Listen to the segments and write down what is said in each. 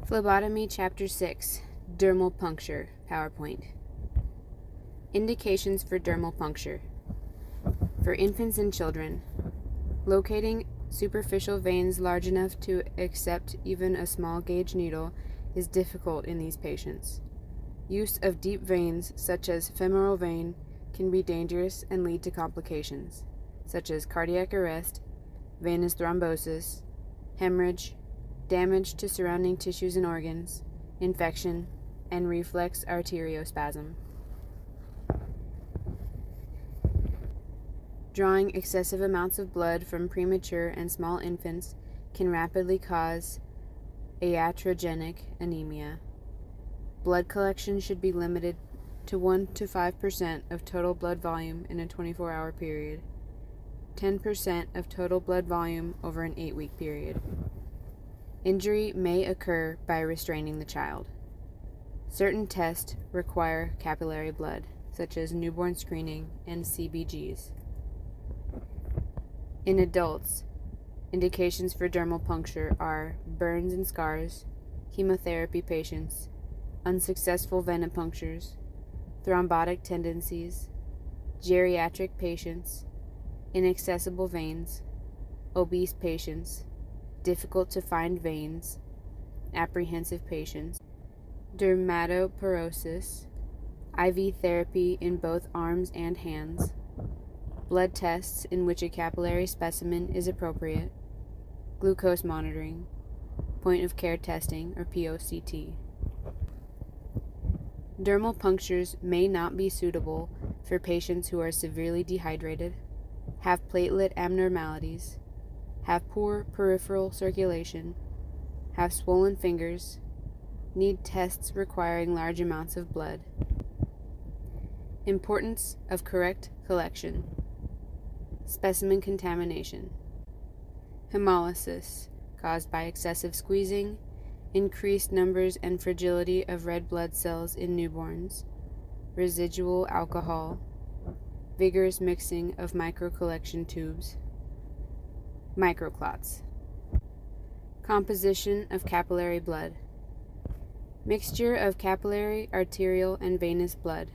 Phlebotomy Chapter 6 Dermal Puncture PowerPoint. Indications for dermal puncture. For infants and children, locating superficial veins large enough to accept even a small gauge needle is difficult in these patients. Use of deep veins, such as femoral vein, can be dangerous and lead to complications, such as cardiac arrest, venous thrombosis, hemorrhage, damage to surrounding tissues and organs, infection, and reflex arteriospasm. Drawing excessive amounts of blood from premature and small infants can rapidly cause iatrogenic anemia. Blood collection should be limited to 1 to 5% of total blood volume in a 24-hour period, 10% of total blood volume over an 8-week period. Injury may occur by restraining the child. Certain tests require capillary blood, such as newborn screening and CBGs. In adults, indications for dermal puncture are burns and scars, chemotherapy patients, unsuccessful venipunctures, thrombotic tendencies, geriatric patients, inaccessible veins, obese patients, difficult to find veins, apprehensive patients, dermatoporosis, IV therapy in both arms and hands, blood tests in which a capillary specimen is appropriate, glucose monitoring, point of care testing or POCT. Dermal punctures may not be suitable for patients who are severely dehydrated, have platelet abnormalities, have poor peripheral circulation, have swollen fingers, need tests requiring large amounts of blood. Importance of correct collection. Specimen contamination. Hemolysis, caused by excessive squeezing, increased numbers and fragility of red blood cells in newborns, residual alcohol, vigorous mixing of microcollection tubes, microclots. Composition of capillary blood. Mixture of capillary, arterial, and venous blood.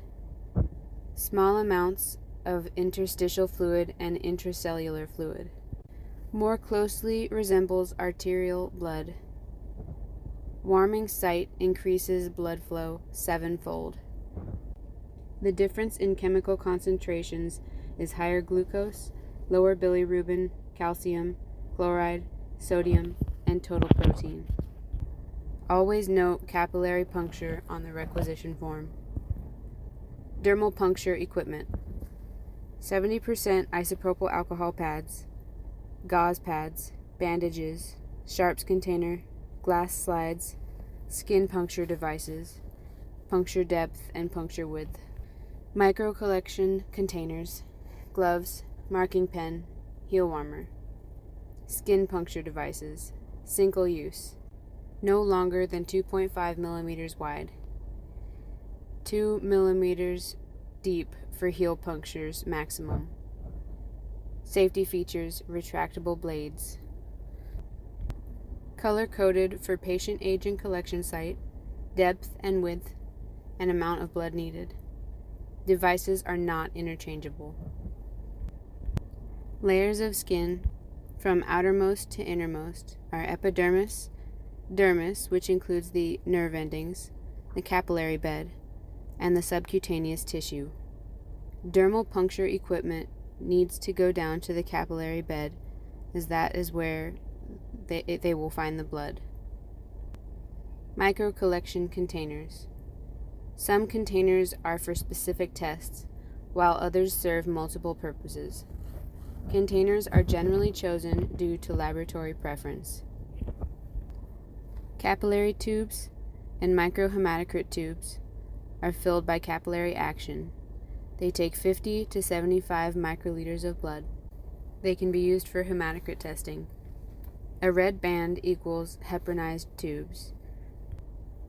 Small amounts of interstitial fluid and intracellular fluid. More closely resembles arterial blood. Warming site increases blood flow 7-fold. The difference in chemical concentrations is higher glucose, lower bilirubin, calcium, chloride, sodium, and total protein. Always note capillary puncture on the requisition form. Dermal puncture equipment. 70% isopropyl alcohol pads, gauze pads, bandages, sharps container, glass slides, skin puncture devices, puncture depth and puncture width, microcollection containers, gloves, marking pen, heel warmer, skin puncture devices, single use, no longer than 2.5 millimeters wide, 2 millimeters deep for heel punctures maximum. Safety features: retractable blades. Color-coded for patient age and collection site, depth and width, and amount of blood needed. Devices are not interchangeable. Layers of skin from outermost to innermost are epidermis, dermis, which includes the nerve endings, the capillary bed, and the subcutaneous tissue. Dermal puncture equipment needs to go down to the capillary bed, as that is where they will find the blood. Microcollection containers. Some containers are for specific tests, while others serve multiple purposes. Containers are generally chosen due to laboratory preference. Capillary tubes and microhematocrit tubes are filled by capillary action. They take 50 to 75 microliters of blood. They can be used for hematocrit testing. A red band equals heparinized tubes,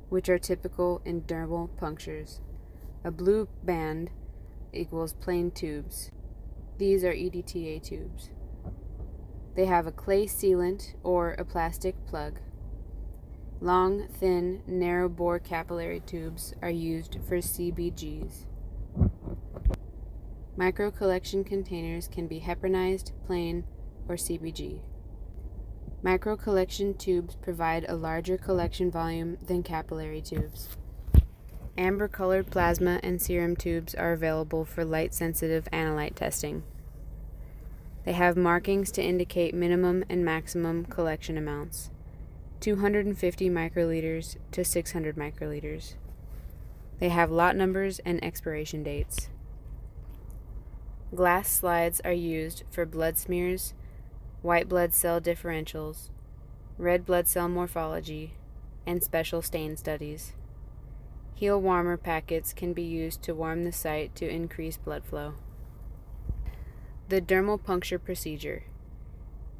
which are typical in dermal punctures. A blue band equals plain tubes. These are EDTA tubes. They have a clay sealant or a plastic plug. Long, thin, narrow-bore capillary tubes are used for CBGs. Micro-collection containers can be heparinized, plain, or CBG. Micro-collection tubes provide a larger collection volume than capillary tubes. Amber-colored plasma and serum tubes are available for light-sensitive analyte testing. They have markings to indicate minimum and maximum collection amounts, 250 microliters to 600 microliters. They have lot numbers and expiration dates. Glass slides are used for blood smears, white blood cell differentials, red blood cell morphology, and special stain studies. Heel warmer packets can be used to warm the site to increase blood flow. The dermal puncture procedure.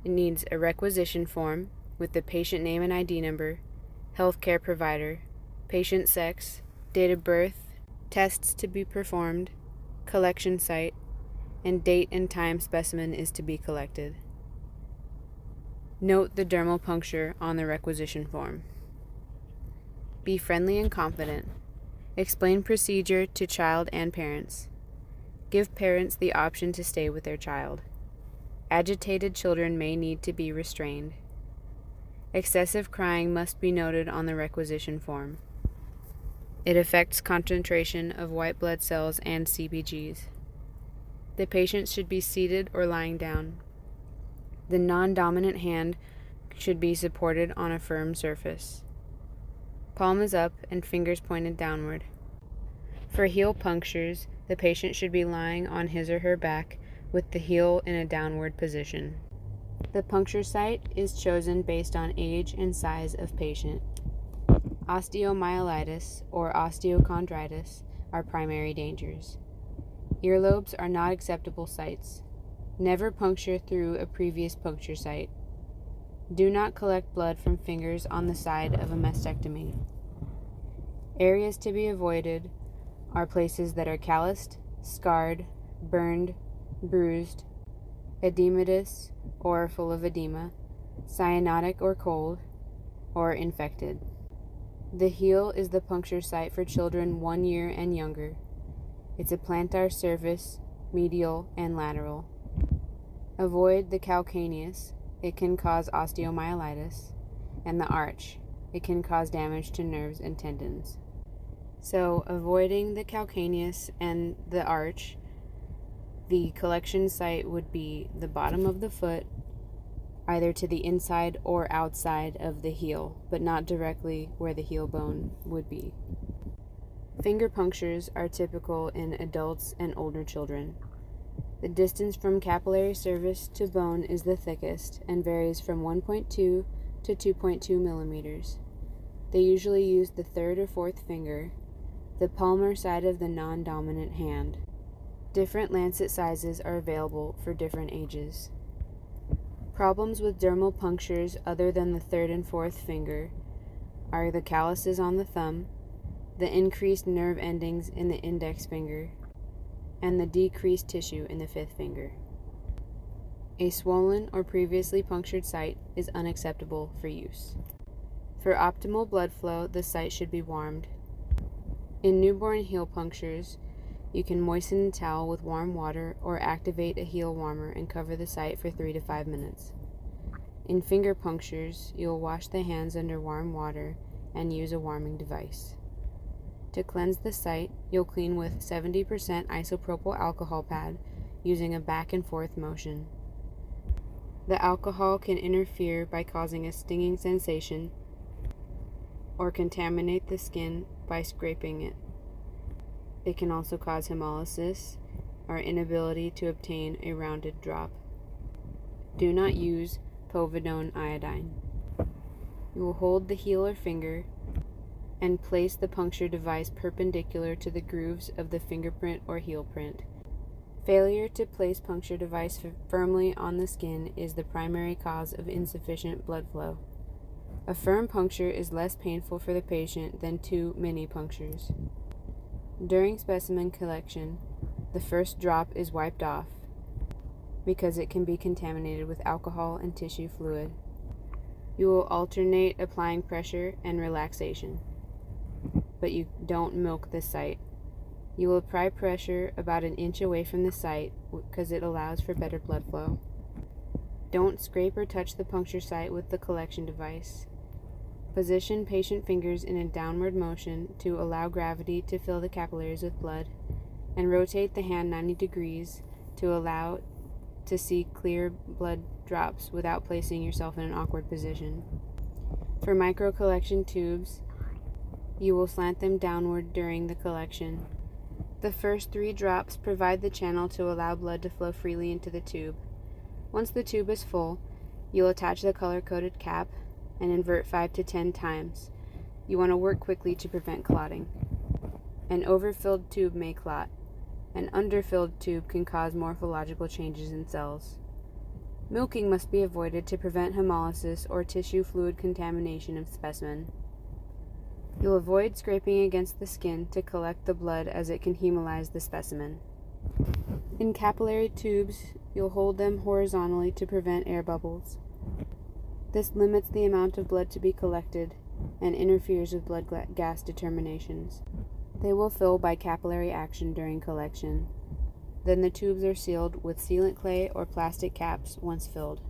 It needs a requisition form with the patient name and ID number, healthcare provider, patient sex, date of birth, tests to be performed, collection site, and date and time specimen is to be collected. Note the dermal puncture on the requisition form. Be friendly and confident. Explain procedure to child and parents. Give parents the option to stay with their child. Agitated children may need to be restrained. Excessive crying must be noted on the requisition form. It affects concentration of white blood cells and CBGs. The patient should be seated or lying down. The non-dominant hand should be supported on a firm surface. Palm is up and fingers pointed downward. For heel punctures, the patient should be lying on his or her back with the heel in a downward position. The puncture site is chosen based on age and size of patient. Osteomyelitis or osteochondritis are primary dangers. Earlobes are not acceptable sites. Never puncture through a previous puncture site. Do not collect blood from fingers on the side of a mastectomy. Areas to be avoided are places that are calloused, scarred, burned, bruised, edematous or full of edema, cyanotic or cold, or infected. The heel is the puncture site for children 1 year and younger. It's a plantar surface, medial and lateral. Avoid the calcaneus. It can cause osteomyelitis, and the arch. It can cause damage to nerves and tendons. So, avoiding the calcaneus and the arch, the collection site would be the bottom of the foot, either to the inside or outside of the heel, but not directly where the heel bone would be. Finger punctures are typical in adults and older children. The distance from capillary surface to bone is the thickest and varies from 1.2 to 2.2 millimeters. They usually use the third or fourth finger, the palmar side of the non-dominant hand. Different lancet sizes are available for different ages. Problems with dermal punctures other than the third and fourth finger are the calluses on the thumb, the increased nerve endings in the index finger, and the decreased tissue in the fifth finger. A swollen or previously punctured site is unacceptable for use. For optimal blood flow, the site should be warmed. In newborn heel punctures, you can moisten a towel with warm water or activate a heel warmer and cover the site for 3 to 5 minutes. In finger punctures, you'll wash the hands under warm water and use a warming device. To cleanse the site, you'll clean with 70% isopropyl alcohol pad using a back and forth motion. The alcohol can interfere by causing a stinging sensation or contaminate the skin by scraping it. It can also cause hemolysis or inability to obtain a rounded drop. Do not use povidone iodine. You will hold the heel or finger and place the puncture device perpendicular to the grooves of the fingerprint or heel print. Failure to place puncture device firmly on the skin is the primary cause of insufficient blood flow. A firm puncture is less painful for the patient than 2 mini punctures. During specimen collection, the first drop is wiped off because it can be contaminated with alcohol and tissue fluid. You will alternate applying pressure and relaxation, but you don't milk the site. You will apply pressure about an inch away from the site because it allows for better blood flow. Don't scrape or touch the puncture site with the collection device. Position patient fingers in a downward motion to allow gravity to fill the capillaries with blood, and rotate the hand 90 degrees to allow to see clear blood drops without placing yourself in an awkward position. For micro collection tubes, you will slant them downward during the collection. The first 3 drops provide the channel to allow blood to flow freely into the tube. Once the tube is full, you'll attach the color-coded cap and invert 5 to 10 times. You want to work quickly to prevent clotting. An overfilled tube may clot. An underfilled tube can cause morphological changes in cells. Milking must be avoided to prevent hemolysis or tissue fluid contamination of specimen. You'll avoid scraping against the skin to collect the blood as it can hemolyze the specimen. In capillary tubes, you'll hold them horizontally to prevent air bubbles. This limits the amount of blood to be collected and interferes with blood gas determinations. They will fill by capillary action during collection. Then the tubes are sealed with sealant clay or plastic caps once filled.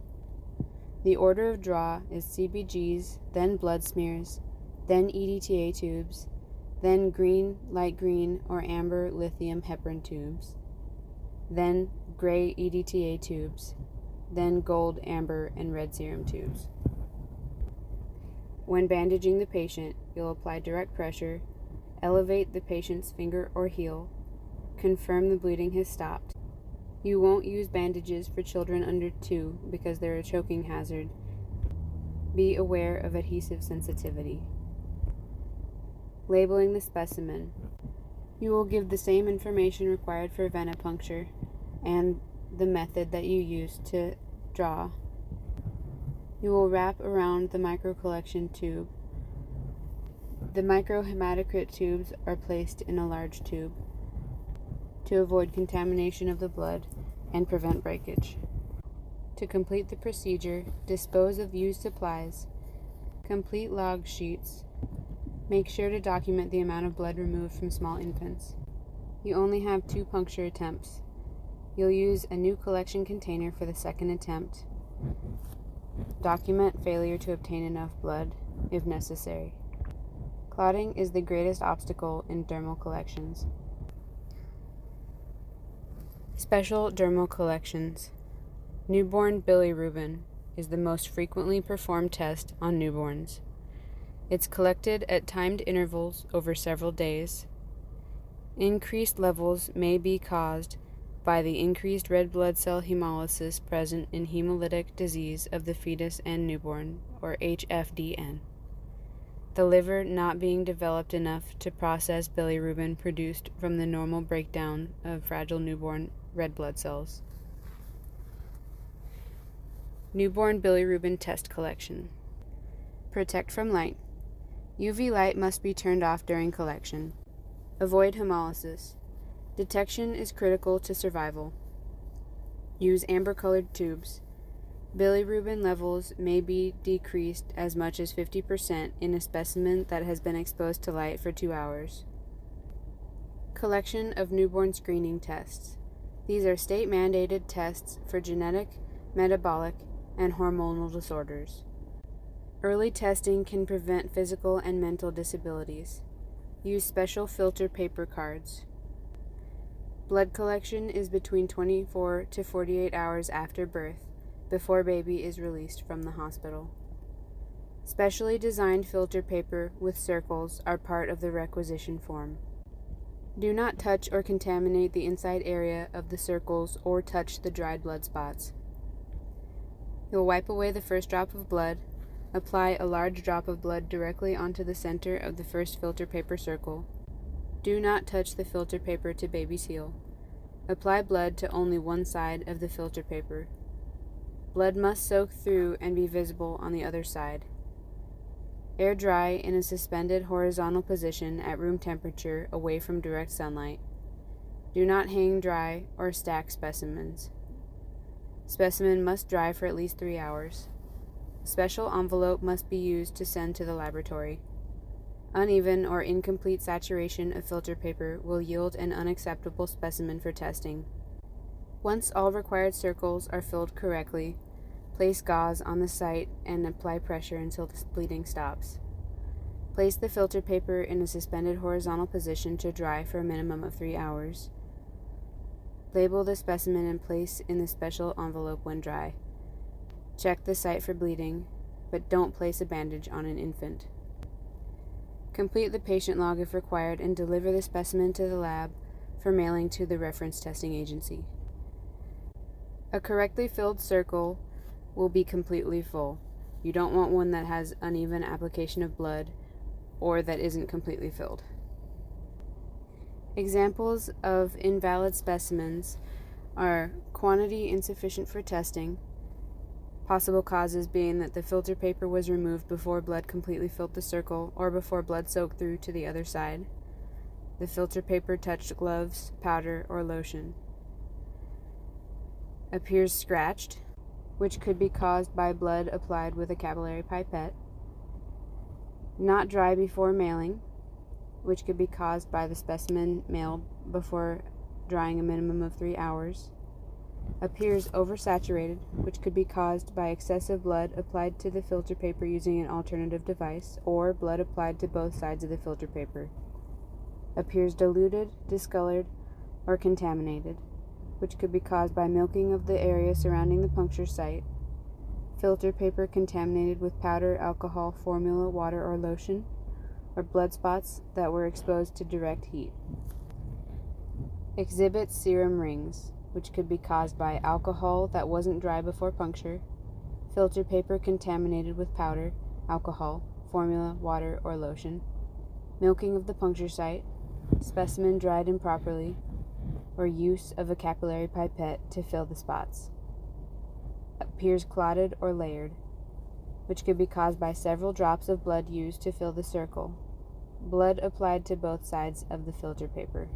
The order of draw is CBGs, then blood smears, then EDTA tubes, then green, light green, or amber lithium heparin tubes, then gray EDTA tubes, then gold, amber, and red serum tubes. When bandaging the patient, you'll apply direct pressure, elevate the patient's finger or heel, confirm the bleeding has stopped. You won't use bandages for children under 2 because they're a choking hazard. Be aware of adhesive sensitivity. Labeling the specimen. You will give the same information required for venipuncture and the method that you use to draw. You will wrap around the microcollection tube. The microhematocrit tubes are placed in a large tube to avoid contamination of the blood and prevent breakage. To complete the procedure, dispose of used supplies, complete log sheets. Make sure to document the amount of blood removed from small infants. You only have 2 puncture attempts. You'll use a new collection container for the second attempt. Document failure to obtain enough blood, if necessary. Clotting is the greatest obstacle in dermal collections. Special dermal collections. Newborn bilirubin is the most frequently performed test on newborns. It's collected at timed intervals over several days. Increased levels may be caused by the increased red blood cell hemolysis present in hemolytic disease of the fetus and newborn, or HFDN. The liver not being developed enough to process bilirubin produced from the normal breakdown of fragile newborn red blood cells. Newborn bilirubin test collection. Protect from light. UV light must be turned off during collection. Avoid hemolysis. Detection is critical to survival. Use amber-colored tubes. Bilirubin levels may be decreased as much as 50% in a specimen that has been exposed to light for 2 hours. Collection of newborn screening tests. These are state-mandated tests for genetic, metabolic, and hormonal disorders. Early testing can prevent physical and mental disabilities. Use special filter paper cards. Blood collection is between 24 to 48 hours after birth, before baby is released from the hospital. Specially designed filter paper with circles are part of the requisition form. Do not touch or contaminate the inside area of the circles or touch the dried blood spots. You'll wipe away the first drop of blood, apply a large drop of blood directly onto the center of the first filter paper circle. Do not touch the filter paper to baby's heel. Apply blood to only one side of the filter paper. Blood must soak through and be visible on the other side. Air dry in a suspended horizontal position at room temperature away from direct sunlight. Do not hang dry or stack specimens. Specimen must dry for at least 3 hours. special envelope must be used to send to the laboratory. Uneven or incomplete saturation of filter paper will yield an unacceptable specimen for testing. Once all required circles are filled correctly, place gauze on the site and apply pressure until the bleeding stops. Place the filter paper in a suspended horizontal position to dry for a minimum of 3 hours. Label the specimen and place in the special envelope when dry. Check the site for bleeding, but don't place a bandage on an infant. Complete the patient log if required and deliver the specimen to the lab for mailing to the reference testing agency. A correctly filled circle will be completely full. You don't want one that has uneven application of blood or that isn't completely filled. Examples of invalid specimens are quantity insufficient for testing, possible causes being that the filter paper was removed before blood completely filled the circle or before blood soaked through to the other side. The filter paper touched gloves, powder, or lotion. Appears scratched, which could be caused by blood applied with a capillary pipette. Not dry before mailing, which could be caused by the specimen mailed before drying a minimum of 3 hours. Appears oversaturated, which could be caused by excessive blood applied to the filter paper using an alternative device, or blood applied to both sides of the filter paper. Appears diluted, discolored, or contaminated, which could be caused by milking of the area surrounding the puncture site. Filter paper contaminated with powder, alcohol, formula, water, or lotion, or blood spots that were exposed to direct heat. Exhibits serum rings, which could be caused by alcohol that wasn't dry before puncture, filter paper contaminated with powder, alcohol, formula, water, or lotion, milking of the puncture site, specimen dried improperly, or use of a capillary pipette to fill the spots. Appears clotted or layered, which could be caused by several drops of blood used to fill the circle. Blood applied to both sides of the filter paper.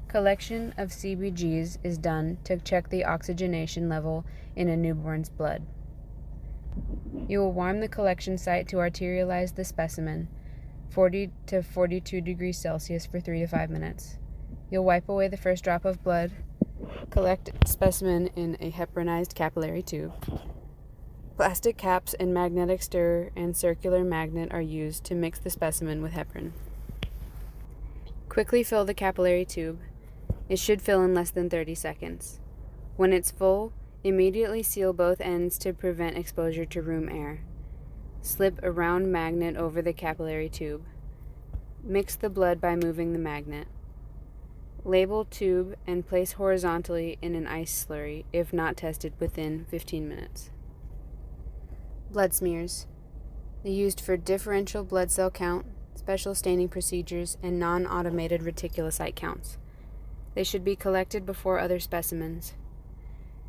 Collection of CBGs is done to check the oxygenation level in a newborn's blood. You will warm the collection site to arterialize the specimen, 40 to 42 degrees Celsius for 3 to 5 minutes. You'll wipe away the first drop of blood, collect specimen in a heparinized capillary tube. Plastic caps and magnetic stirrer and circular magnet are used to mix the specimen with heparin. Quickly fill the capillary tube. It should fill in less than 30 seconds. When it's full, immediately seal both ends to prevent exposure to room air. Slip a round magnet over the capillary tube. Mix the blood by moving the magnet. Label tube and place horizontally in an ice slurry if not tested within 15 minutes. Blood smears. They're used for differential blood cell count, special staining procedures, and non-automated reticulocyte counts. They should be collected before other specimens.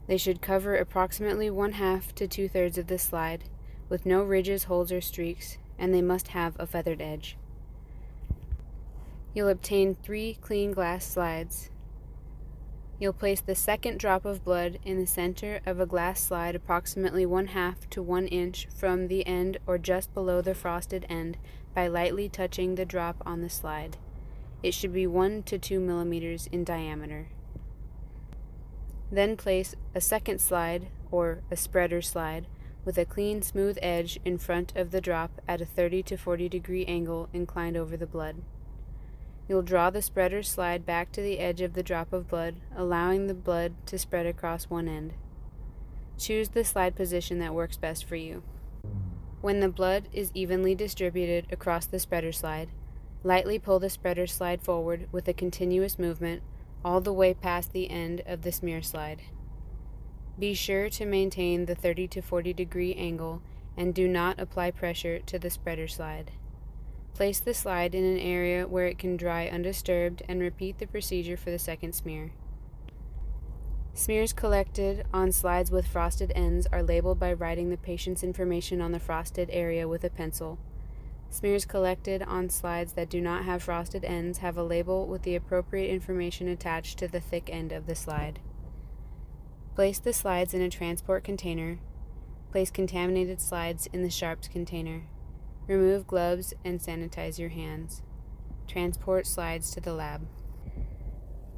They should cover approximately 1/2 to 2/3 of the slide, with no ridges, holes, or streaks, and they must have a feathered edge. You'll obtain 3 clean glass slides. You'll place the second drop of blood in the center of a glass slide approximately 1/2 to 1 inch from the end or just below the frosted end by lightly touching the drop on the slide. It should be 1 to 2 millimeters in diameter. Then place a second slide, or a spreader slide, with a clean, smooth edge in front of the drop at a 30 to 40 degree angle inclined over the blood. You'll draw the spreader slide back to the edge of the drop of blood, allowing the blood to spread across one end. Choose the slide position that works best for you. When the blood is evenly distributed across the spreader slide, lightly pull the spreader slide forward with a continuous movement all the way past the end of the smear slide. Be sure to maintain the 30 to 40 degree angle and do not apply pressure to the spreader slide. Place the slide in an area where it can dry undisturbed and repeat the procedure for the second smear. Smears collected on slides with frosted ends are labeled by writing the patient's information on the frosted area with a pencil. Smears collected on slides that do not have frosted ends have a label with the appropriate information attached to the thick end of the slide. Place the slides in a transport container. Place contaminated slides in the sharps container. Remove gloves and sanitize your hands. Transport slides to the lab.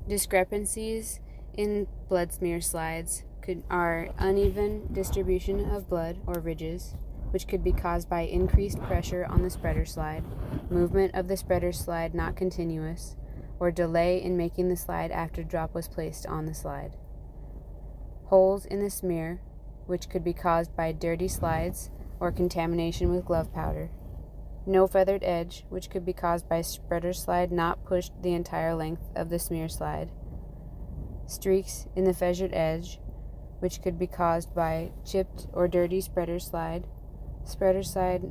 Discrepancies in blood smear slides are uneven distribution of blood or ridges, which could be caused by increased pressure on the spreader slide, movement of the spreader slide not continuous, or delay in making the slide after drop was placed on the slide. Holes in the smear, which could be caused by dirty slides or contamination with glove powder. No feathered edge, which could be caused by spreader slide not pushed the entire length of the smear slide. Streaks in the feathered edge, which could be caused by chipped or dirty spreader slide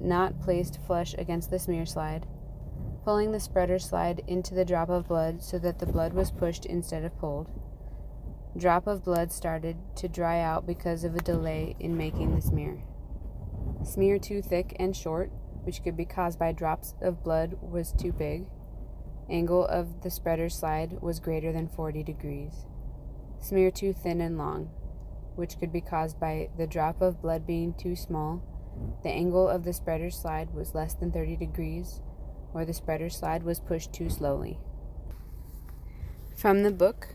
not placed flush against the smear slide, pulling the spreader slide into the drop of blood so that the blood was pushed instead of pulled. Drop of blood started to dry out because of a delay in making the smear. Smear too thick and short, which could be caused by drops of blood was too big. Angle of the spreader slide was greater than 40 degrees. Smear too thin and long, which could be caused by the drop of blood being too small. The angle of the spreader slide was less than 30 degrees, or the spreader slide was pushed too slowly. From the book,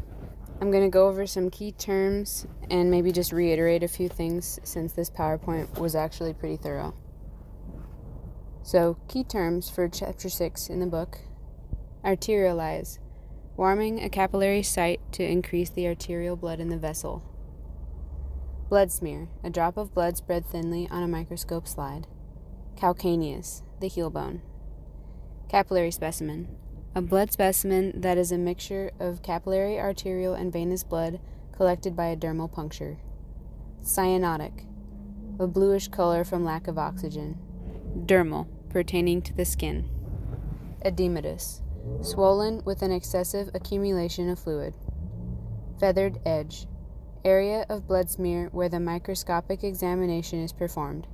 I'm going to go over some key terms and maybe just reiterate a few things since this PowerPoint was actually pretty thorough. So, key terms for Chapter 6 in the book: arterialize, warming a capillary site to increase the arterial blood in the vessel. Blood smear, a drop of blood spread thinly on a microscope slide. Calcaneus, the heel bone. Capillary specimen, a blood specimen that is a mixture of capillary, arterial, and venous blood collected by a dermal puncture. Cyanotic, a bluish color from lack of oxygen. Dermal, pertaining to the skin. Edematous, swollen with an excessive accumulation of fluid. Feathered edge, area of blood smear where the microscopic examination is performed.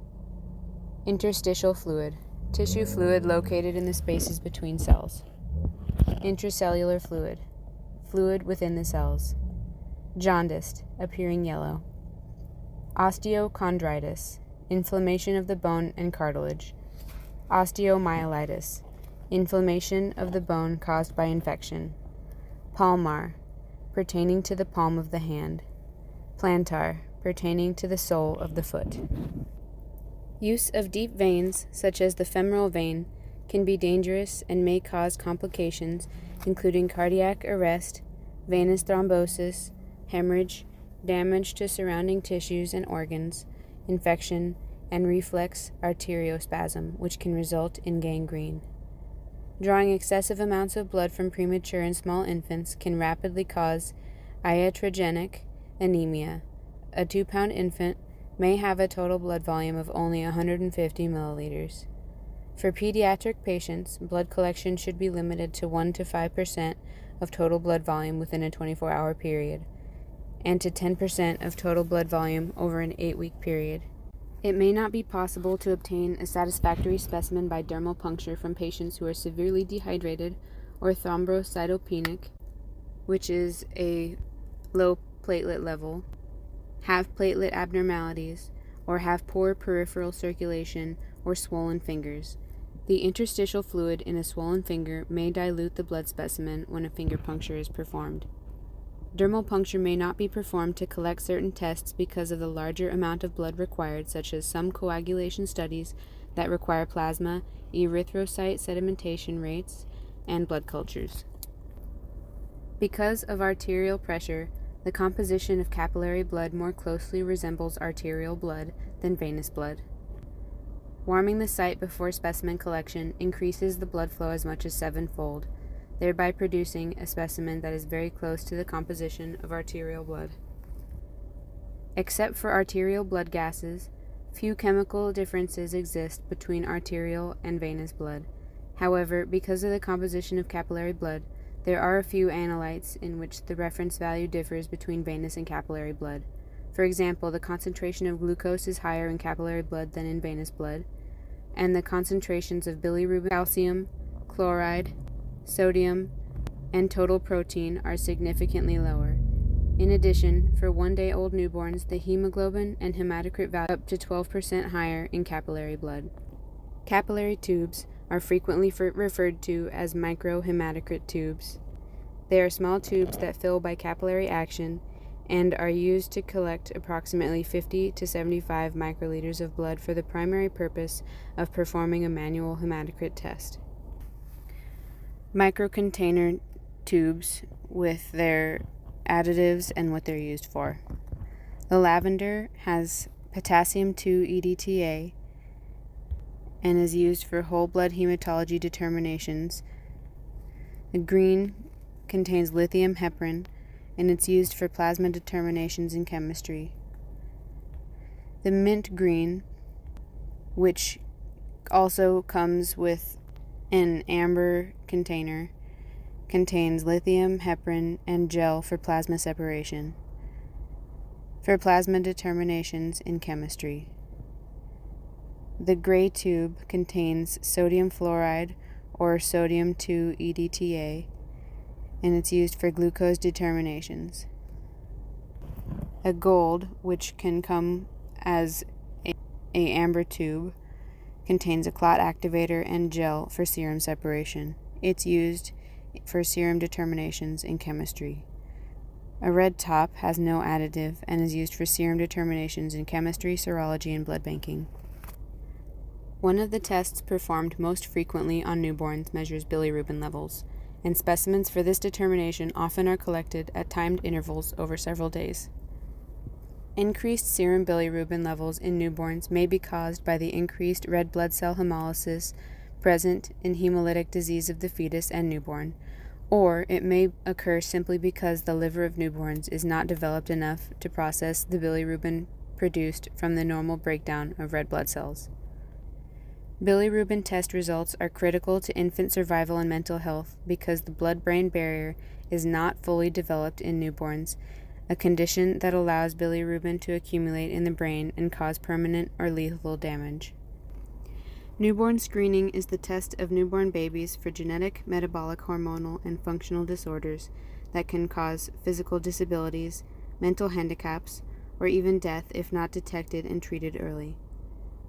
Interstitial fluid, tissue fluid located in the spaces between cells. Intracellular fluid, fluid within the cells. Jaundiced, appearing yellow. Osteochondritis, inflammation of the bone and cartilage. Osteomyelitis, inflammation of the bone caused by infection. Palmar, pertaining to the palm of the hand. Plantar, pertaining to the sole of the foot. Use of deep veins, such as the femoral vein, can be dangerous and may cause complications, including cardiac arrest, venous thrombosis, hemorrhage, damage to surrounding tissues and organs, infection, and reflex arteriospasm, which can result in gangrene. Drawing excessive amounts of blood from premature and small infants can rapidly cause iatrogenic anemia. A 2-pound infant may have a total blood volume of only 150 milliliters. For pediatric patients, blood collection should be limited to 1 to 5% of total blood volume within a 24-hour period, and to 10% of total blood volume over an 8-week period. It may not be possible to obtain a satisfactory specimen by dermal puncture from patients who are severely dehydrated or thrombocytopenic, which is a low platelet level, have platelet abnormalities, or have poor peripheral circulation or swollen fingers. The interstitial fluid in a swollen finger may dilute the blood specimen when a finger puncture is performed. Dermal puncture may not be performed to collect certain tests because of the larger amount of blood required, such as some coagulation studies that require plasma, erythrocyte sedimentation rates, and blood cultures. Because of arterial pressure, the composition of capillary blood more closely resembles arterial blood than venous blood. Warming the site before specimen collection increases the blood flow as much as 7-fold, thereby producing a specimen that is very close to the composition of arterial blood. Except for arterial blood gases, few chemical differences exist between arterial and venous blood. However, because of the composition of capillary blood, there are a few analytes in which the reference value differs between venous and capillary blood. For example, the concentration of glucose is higher in capillary blood than in venous blood, and the concentrations of bilirubin, calcium, chloride, sodium, and total protein are significantly lower. In addition, for 1-day-old newborns, the hemoglobin and hematocrit value are up to 12% higher in capillary blood. Capillary tubes are frequently referred to as microhematocrit tubes. They are small tubes that fill by capillary action and are used to collect approximately 50 to 75 microliters of blood for the primary purpose of performing a manual hematocrit test. Microcontainer tubes with their additives and what they're used for. The lavender has potassium 2 EDTA and is used for whole blood hematology determinations. The green contains lithium heparin and it's used for plasma determinations in chemistry. The mint green, which also comes with an amber container, contains lithium heparin and gel for plasma separation, for plasma determinations in chemistry. The gray tube contains sodium fluoride or sodium 2 EDTA, and it's used for glucose determinations. A gold, which can come as a amber tube, contains a clot activator and gel for serum separation. It's used for serum determinations in chemistry. A red top has no additive and is used for serum determinations in chemistry, serology, and blood banking. One of the tests performed most frequently on newborns measures bilirubin levels, and specimens for this determination often are collected at timed intervals over several days. Increased serum bilirubin levels in newborns may be caused by the increased red blood cell hemolysis present in hemolytic disease of the fetus and newborn, or it may occur simply because the liver of newborns is not developed enough to process the bilirubin produced from the normal breakdown of red blood cells. Bilirubin test results are critical to infant survival and mental health because the blood-brain barrier is not fully developed in newborns, a condition that allows bilirubin to accumulate in the brain and cause permanent or lethal damage. Newborn screening is the test of newborn babies for genetic, metabolic, hormonal, and functional disorders that can cause physical disabilities, mental handicaps, or even death if not detected and treated early.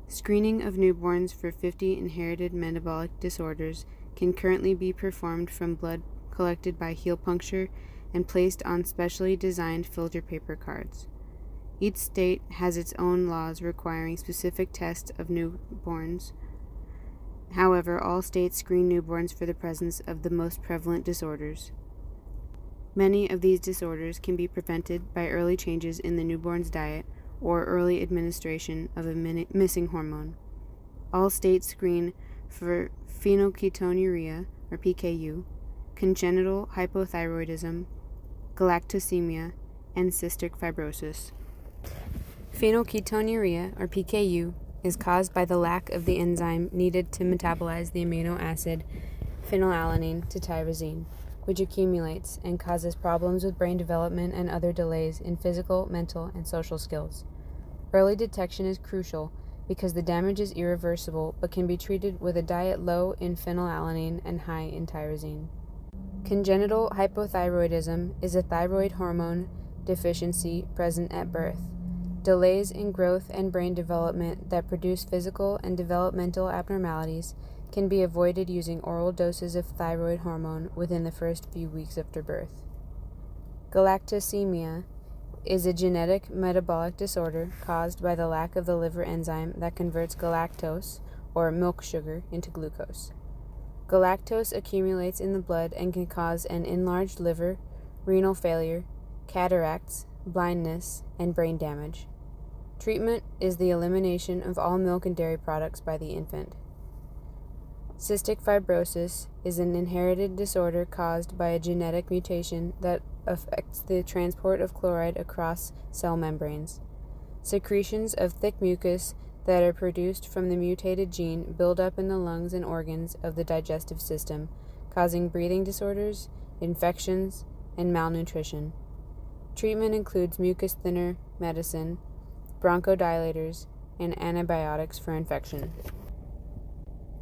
Screening of newborns for 50 inherited metabolic disorders can currently be performed from blood collected by heel puncture and placed on specially designed filter paper cards. Each state has its own laws requiring specific tests of newborns. However, all states screen newborns for the presence of the most prevalent disorders. Many of these disorders can be prevented by early changes in the newborn's diet or early administration of a missing hormone. All states screen for phenylketonuria, or PKU, congenital hypothyroidism, galactosemia, and cystic fibrosis. Phenylketonuria, or PKU, is caused by the lack of the enzyme needed to metabolize the amino acid phenylalanine to tyrosine, which accumulates and causes problems with brain development and other delays in physical, mental, and social skills. Early detection is crucial because the damage is irreversible but can be treated with a diet low in phenylalanine and high in tyrosine. Congenital hypothyroidism is a thyroid hormone deficiency present at birth. Delays in growth and brain development that produce physical and developmental abnormalities can be avoided using oral doses of thyroid hormone within the first few weeks after birth. Galactosemia is a genetic metabolic disorder caused by the lack of the liver enzyme that converts galactose, or milk sugar, into glucose. Galactose accumulates in the blood and can cause an enlarged liver, renal failure, cataracts, blindness, and brain damage. Treatment is the elimination of all milk and dairy products by the infant. Cystic fibrosis is an inherited disorder caused by a genetic mutation that affects the transport of chloride across cell membranes. Secretions of thick mucus that are produced from the mutated gene build up in the lungs and organs of the digestive system, causing breathing disorders, infections, and malnutrition. Treatment includes mucus thinner medicine, bronchodilators, and antibiotics for infection.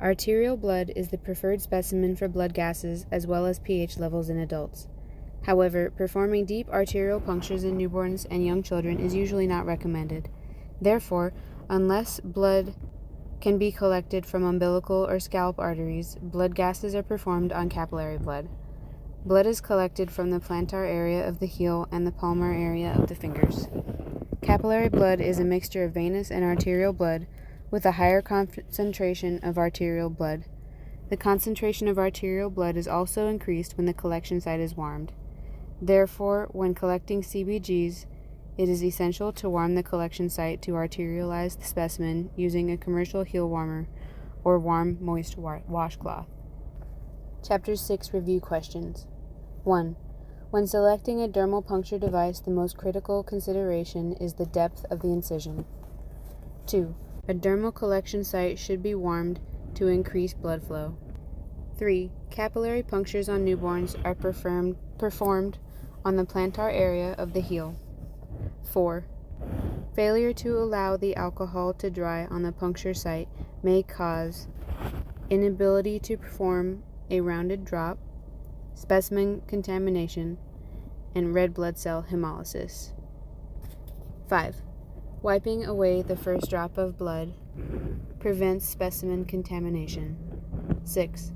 Arterial blood is the preferred specimen for blood gases as well as pH levels in adults. However, performing deep arterial punctures in newborns and young children is usually not recommended. Therefore, unless blood can be collected from umbilical or scalp arteries, blood gases are performed on capillary blood. Blood is collected from the plantar area of the heel and the palmar area of the fingers. Capillary blood is a mixture of venous and arterial blood with a higher concentration of arterial blood. The concentration of arterial blood is also increased when the collection site is warmed. Therefore, when collecting CBGs, it is essential to warm the collection site to arterialize the specimen using a commercial heel warmer or warm, moist washcloth. Chapter 6 Review Questions. 1. When selecting a dermal puncture device, the most critical consideration is the depth of the incision. 2. A dermal collection site should be warmed to increase blood flow. 3. Capillary punctures on newborns are performed on the plantar area of the heel. 4. Failure to allow the alcohol to dry on the puncture site may cause inability to perform a rounded drop, specimen contamination, and red blood cell hemolysis. 5. Wiping away the first drop of blood prevents specimen contamination. 6.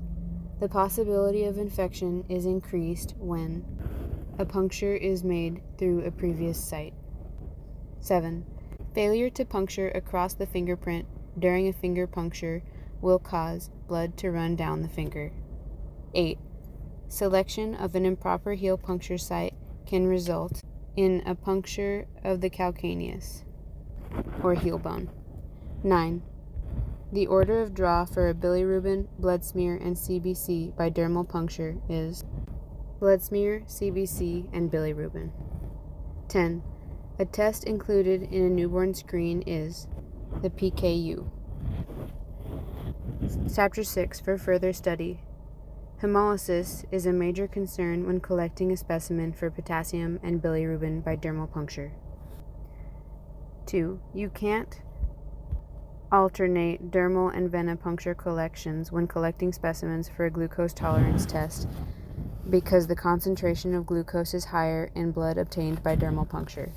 The possibility of infection is increased when a puncture is made through a previous site. 7. Failure to puncture across the fingerprint during a finger puncture will cause blood to run down the finger. 8. Selection of an improper heel puncture site can result in a puncture of the calcaneus, or heel bone. 9. The order of draw for a bilirubin, blood smear, and CBC by dermal puncture is blood smear, CBC, and bilirubin. 10. A test included in a newborn screen is the PKU. Chapter 6 for further study. Hemolysis is a major concern when collecting a specimen for potassium and bilirubin by dermal puncture. 2. You can't alternate dermal and venipuncture collections when collecting specimens for a glucose tolerance test because the concentration of glucose is higher in blood obtained by dermal puncture.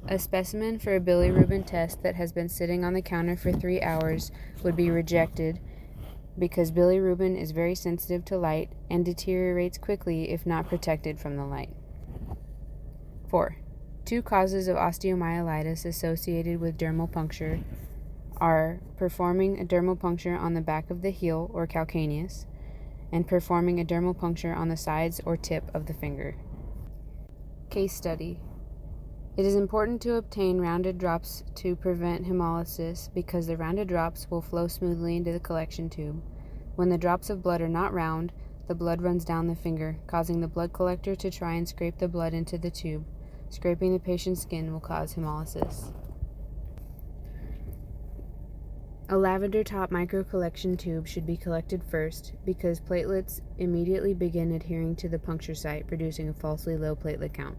A specimen for a bilirubin test that has been sitting on the counter for 3 hours would be rejected because bilirubin is very sensitive to light and deteriorates quickly if not protected from the light. 4. 2 causes of osteomyelitis associated with dermal puncture are performing a dermal puncture on the back of the heel or calcaneus and performing a dermal puncture on the sides or tip of the finger. Case study. It is important to obtain rounded drops to prevent hemolysis because the rounded drops will flow smoothly into the collection tube. When the drops of blood are not round, the blood runs down the finger, causing the blood collector to try and scrape the blood into the tube. Scraping the patient's skin will cause hemolysis. A lavender top microcollection tube should be collected first because platelets immediately begin adhering to the puncture site, producing a falsely low platelet count.